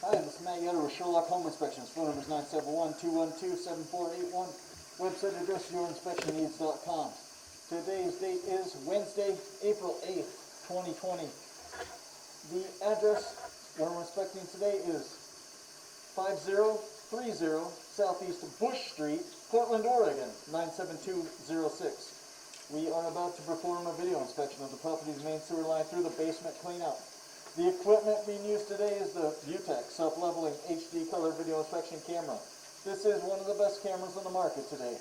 Hi, this is Matt Yoder with Sherlock Home Inspections. Phone number is 971-212-7481. Website address yourinspectionneeds.com. Today's date is Wednesday, April 8th, 2020. The address where we're inspecting today is 5030 Southeast Bush Street, Portland, Oregon, 97206. We are about to perform a video inspection of the property's main sewer line through the basement cleanout. The equipment being used today is the Vutec self-leveling HD color video inspection camera. This is one of the best cameras on the market today.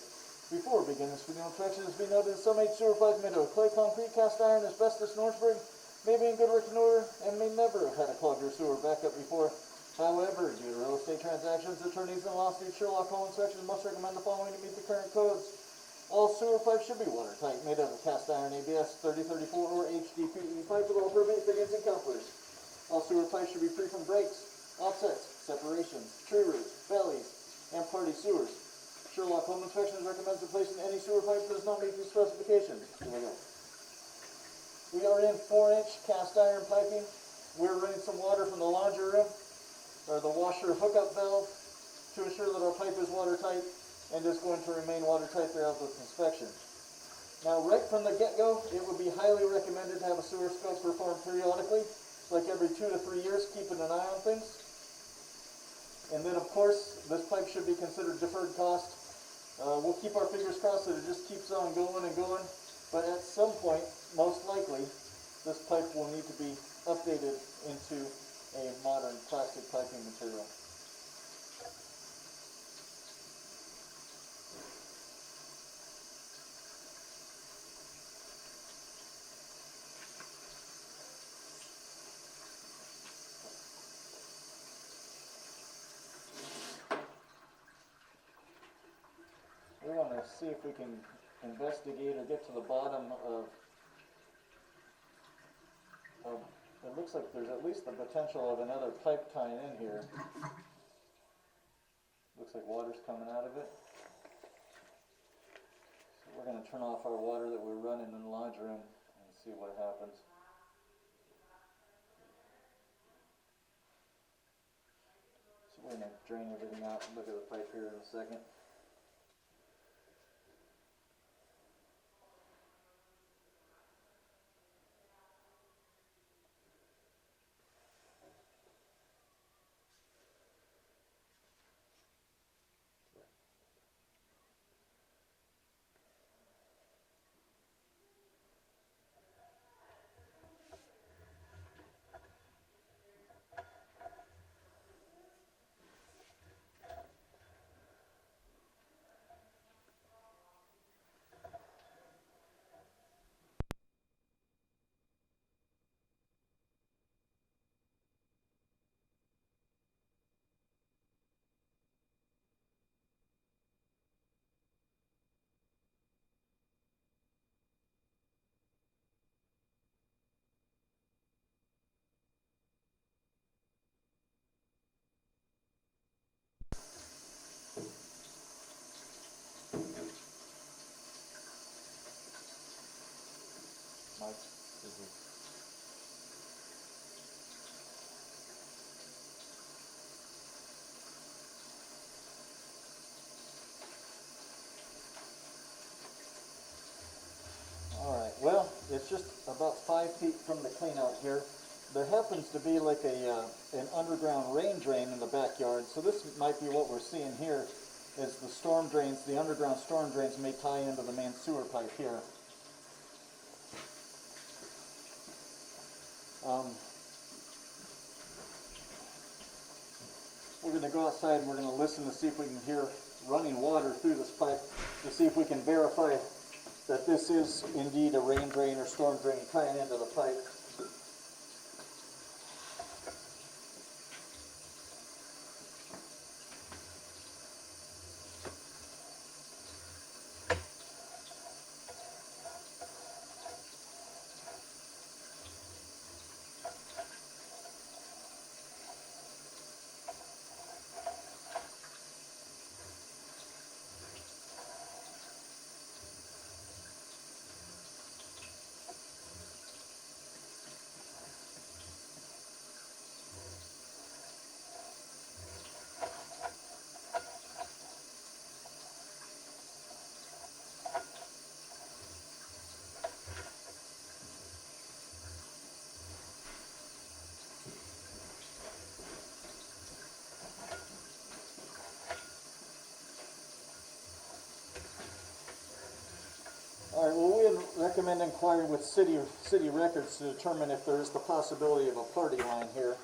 Before we begin this video inspection, it has been noted that some sewer pipes made of clay, concrete, cast iron, asbestos, and Orangeburg may be in good working order and may never have had a clogged or sewer backup before. However, due to real estate transactions, attorneys and lawsuits, Sherlock Home Inspections must recommend the following to meet the current codes. All sewer pipes should be watertight, made out of cast iron ABS 3034 or HDPE pipe with all appropriate fittings and couplers. All sewer pipes should be free from breaks, offsets, separations, tree roots, bellies, and party sewers. Sherlock Home Inspections recommends replacing any sewer pipe that does not meet these specifications. Here we go. We are in 4-inch cast iron piping. We're running some water from the laundry room, or the washer hookup valve, to ensure that our pipe is watertight and is going to remain watertight throughout this inspection. Now, right from the get-go, it would be highly recommended to have a sewer scope performed periodically, like every 2 to 3 years, keeping an eye on things. And then, of course, this pipe should be considered deferred cost. We'll keep our fingers crossed that it just keeps on going and going, but at some point, most likely, this pipe will need to be updated into a modern plastic piping material. We want to see if we can investigate or get to the bottom of it looks like there's at least the potential of another pipe tying in here. Looks like water's coming out of it. So we're going to turn off our water that we're running in the laundry room and see what happens. So we're going to drain everything out and look at the pipe here in a second. Mike? Alright, well, it's just about 5 feet from the cleanout here. There happens to be like an underground rain drain in the backyard, so this might be what we're seeing here, is the storm drains, the underground storm drains may tie into the main sewer pipe here. We're going to go outside and we're going to listen to see if we can hear running water through this pipe to see if we can verify that this is indeed a rain drain or storm drain tying into the pipe. recommend inquiring with city records to determine if there is the possibility of a party line here.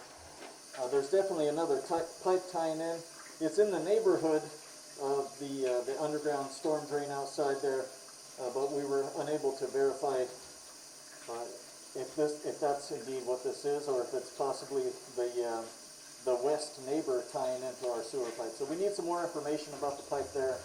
There's definitely another pipe tying in. It's in the neighborhood of the underground storm drain outside there, but we were unable to verify if that's indeed what this is, or if it's possibly the west neighbor tying into our sewer pipe. So we need some more information about the pipe there.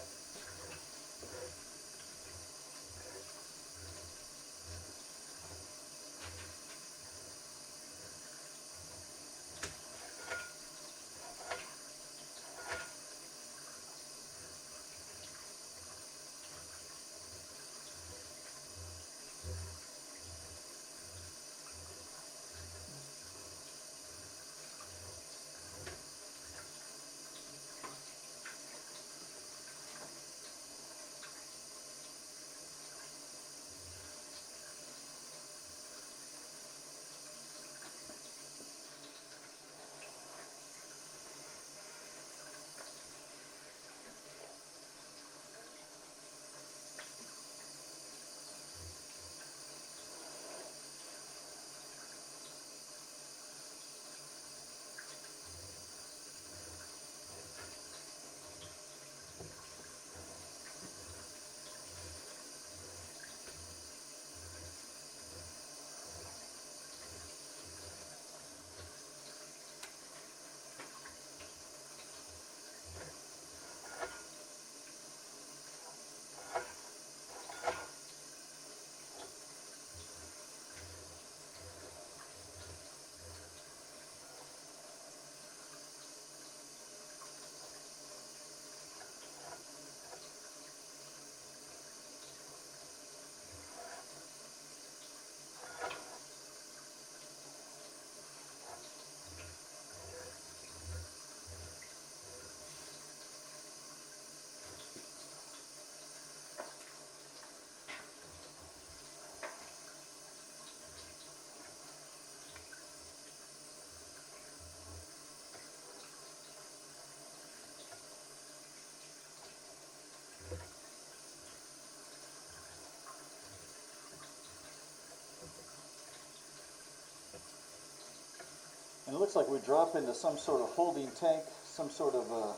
And it looks like we drop into some sort of holding tank, some sort of,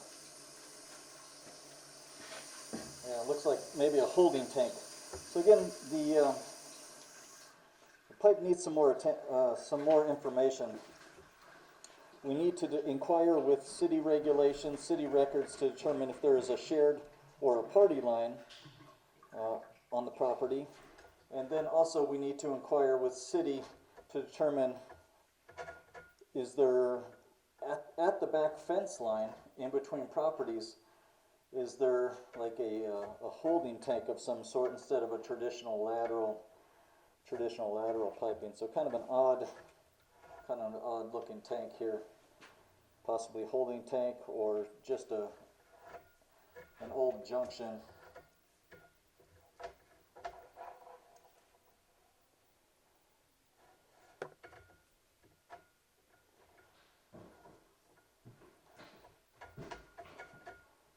yeah, it looks like maybe a holding tank. So again, the pipe needs some more information. We need to inquire with city regulations, city records to determine if there is a shared or a party line on the property. And then also we need to inquire with city to determine, is there, at the back fence line in between properties, is there like a holding tank of some sort instead of a traditional lateral piping? So kind of an odd looking tank here, possibly holding tank or just an old junction.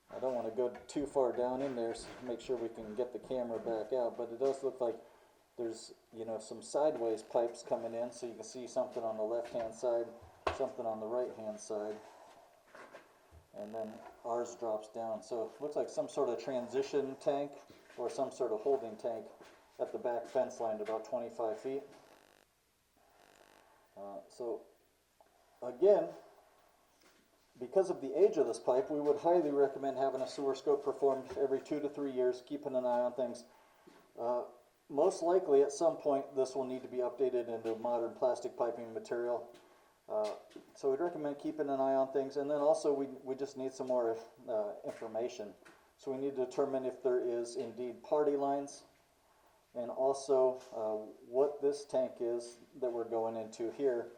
I don't want to go too far down in there, so make sure we can get the camera back out, but it does look like there's, some sideways pipes coming in, so you can see something on the left-hand side, something on the right-hand side, and then ours drops down. So it looks like some sort of transition tank or some sort of holding tank at the back fence line to about 25 feet. So again, because of the age of this pipe, we would highly recommend having a sewer scope performed every 2 to 3 years, keeping an eye on things. Most likely at some point this will need to be updated into modern plastic piping material. So we'd recommend keeping an eye on things, and then also we just need some more information. So we need to determine if there is indeed party lines, and also what this tank is that we're going into here.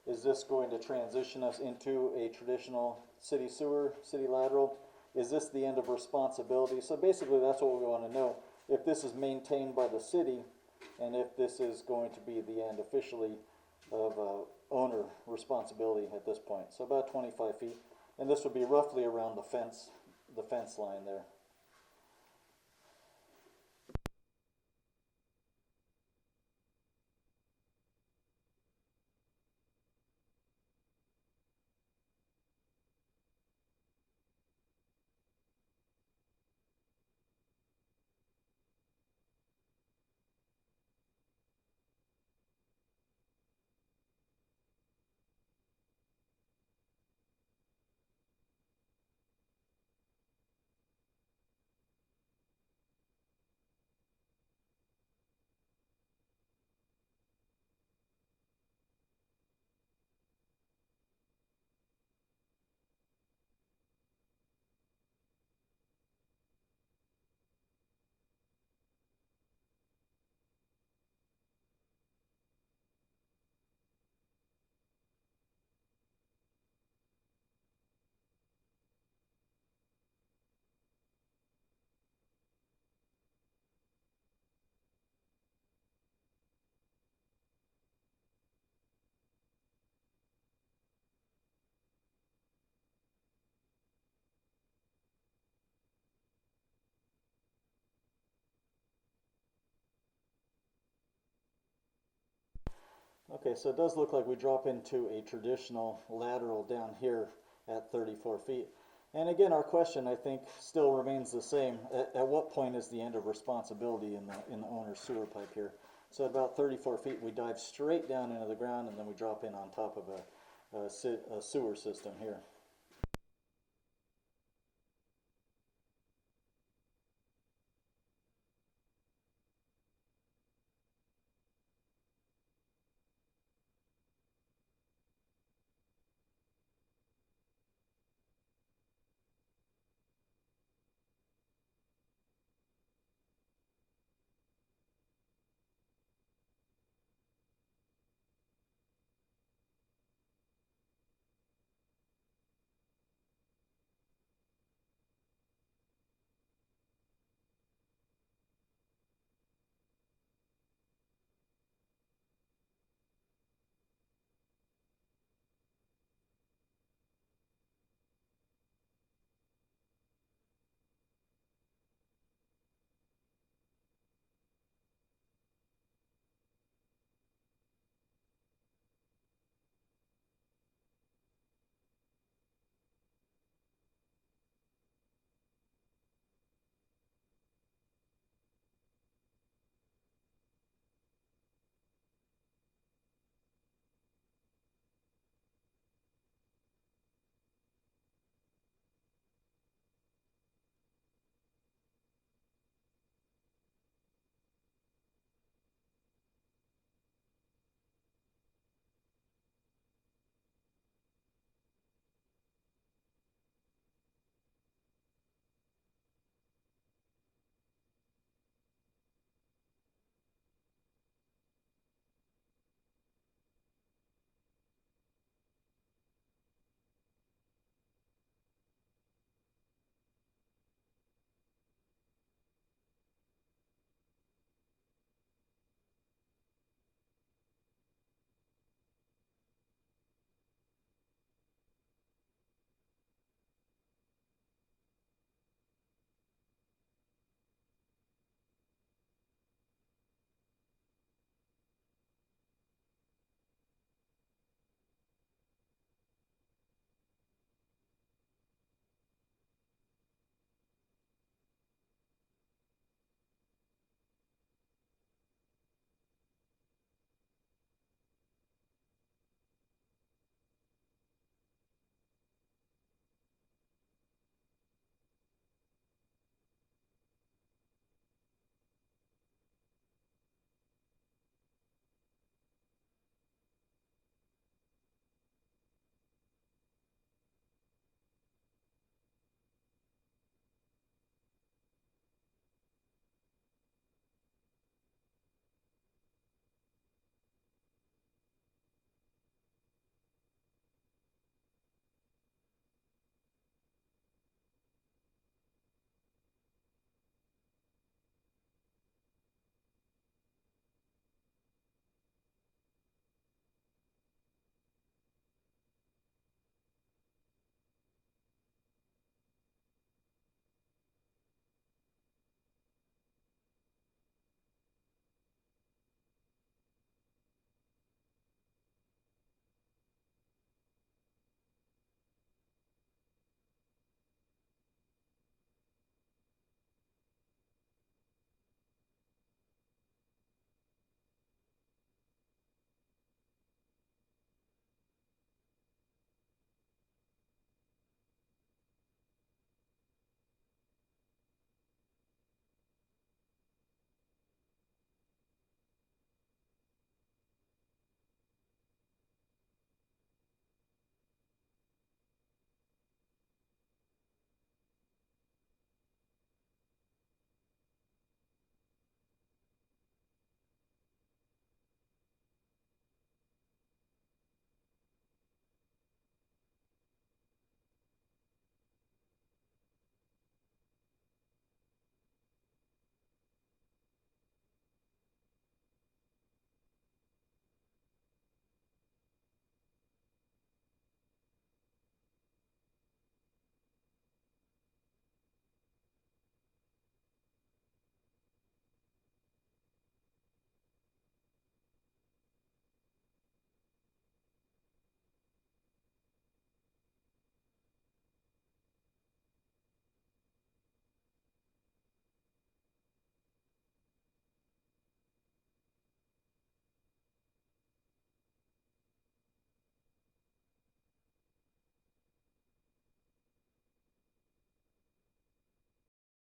Is this going to transition us into a traditional city sewer, city lateral? Is this the end of responsibility? So basically that's what we want to know. If this is maintained by the city, and if this is going to be the end officially of owner responsibility at this point. So about 25 feet. And this would be roughly around the fence line there. Okay, so it does look like we drop into a traditional lateral down here at 34 feet. And again, our question, I think, still remains the same. At what point is the end of responsibility in the owner's sewer pipe here? So at about 34 feet, we dive straight down into the ground, and then we drop in on top of a sewer system here.